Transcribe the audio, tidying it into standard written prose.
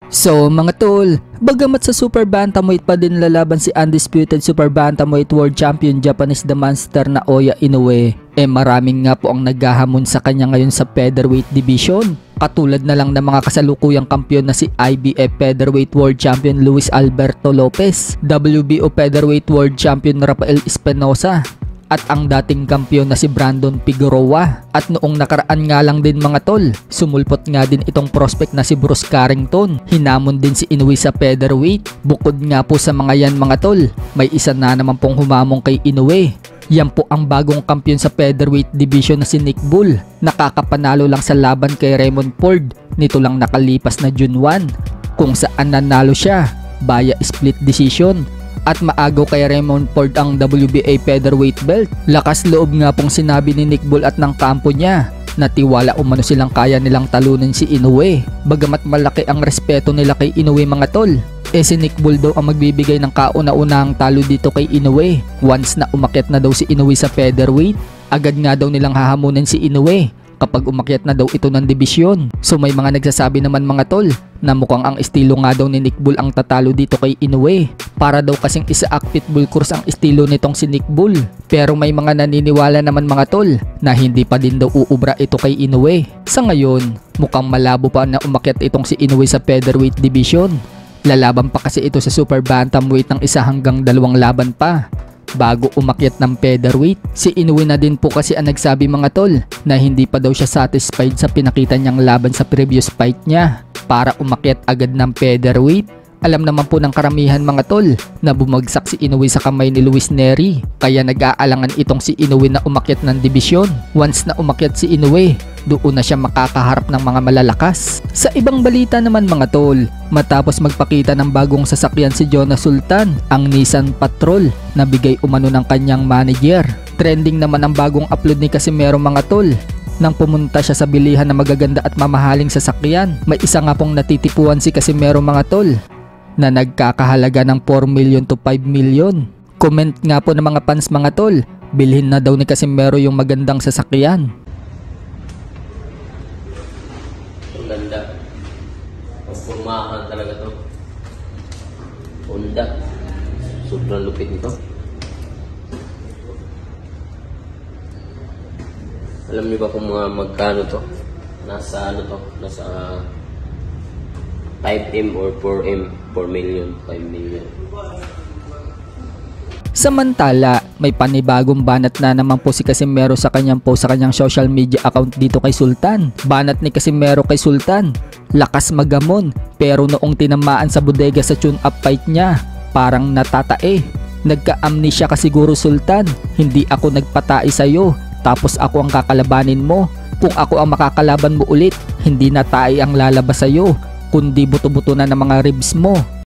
So mga tol, bagamat sa Super Bantamweight pa din lalaban si undisputed Super Bantamweight World Champion Japanese The Monster na Oya Inoue, maraming nga po ang naghahamon sa kanya ngayon sa featherweight division. Katulad na lang ng mga kasalukuyang kampiyon na si IBF Featherweight World Champion Luis Alberto Lopez, WBO Featherweight World Champion Rafael Espinosa, at ang dating kampiyon na si Brandon Figueroa. At noong nakaraan nga lang din mga tol, sumulpot nga din itong prospect na si Bruce Carrington. Hinamon din si Inoue sa featherweight. Bukod nga po sa mga yan mga tol, may isa na naman pong humamong kay Inoue. Yan po ang bagong kampiyon sa featherweight division na si Nick Bull. Nakakapanalo lang sa laban kay Raymond Ford nito lang nakalipas na June 1, kung saan nanalo siya via split decision. At maagaw kay Raymond Ford ang WBA featherweight belt. Lakas loob nga pong sinabi ni Nick Bull at ng kampo niya na tiwala umano silang kaya nilang talunin si Inoue. Bagamat malaki ang respeto nila kay Inoue mga tol, si Nick Bull daw ang magbibigay ng kauna-unahang talo dito kay Inoue. Once na umakyat na daw si Inoue sa featherweight, agad nga daw nilang hahamunin si Inoue kapag umakyat na daw ito ng dibisyon. So may mga nagsasabi naman mga tol na mukhang ang estilo nga daw ni Nick Bull ang tatalo dito kay Inoue. Para daw kasing Isaac Pitbull Cruz ang estilo nitong si Nick Bull. Pero may mga naniniwala naman mga tol na hindi pa din daw uubra ito kay Inoue. Sa ngayon, mukhang malabo pa na umakyat itong si Inoue sa featherweight division. Lalaban pa kasi ito sa Super Bantamweight ng 1 hanggang 2 laban pa bago umakyat ng featherweight. Si Inoue na din po kasi ang nagsabi mga tol na hindi pa daw siya satisfied sa pinakita niyang laban sa previous fight niya para umakyat agad ng featherweight. Alam naman po ng karamihan mga tol na bumagsak si Inoue sa kamay ni Luis Nery, kaya nag-aalangan itong si Inoue na umakyat ng dibisyon. Once na umakyat si Inoue, doon na siya makakaharap ng mga malalakas. Sa ibang balita naman mga tol, matapos magpakita ng bagong sasakyan si Jonas Sultan, ang Nissan Patrol na bigay umano ng kanyang manager. Trending naman ang bagong upload ni Casimero mga tol nang pumunta siya sa bilihan na magaganda at mamahaling sasakyan. May isa nga pong natitipuan si Casimero mga tol na nagkakahalaga ng 4 million to 5 million. Comment nga po ng mga fans mga tol, bilhin na daw ni Casimero yung magandang sasakyan. Ang ganda. Ang formahan talaga to. Honda. Sobrang lupit nito. Alam niyo ba kung mga magkano to? Nasa ano to? Nasa 5M or 4M, 4 million, 5 million. Samantala, may panibagong banat na naman po si Casimero sa kanyang post sa kanyang social media account dito kay Sultan. Banat ni Casimero kay Sultan, lakas magamon pero noong tinamaan sa bodega sa tune-up fight niya, parang natatae. Nagka-amnesia ka siguro Sultan, hindi ako nagpatae sa'yo, tapos ako ang kakalabanin mo. Kung ako ang makakalaban mo ulit, hindi na tae ang lalabas sa'yo, kundi buto-buto na ng mga ribs mo.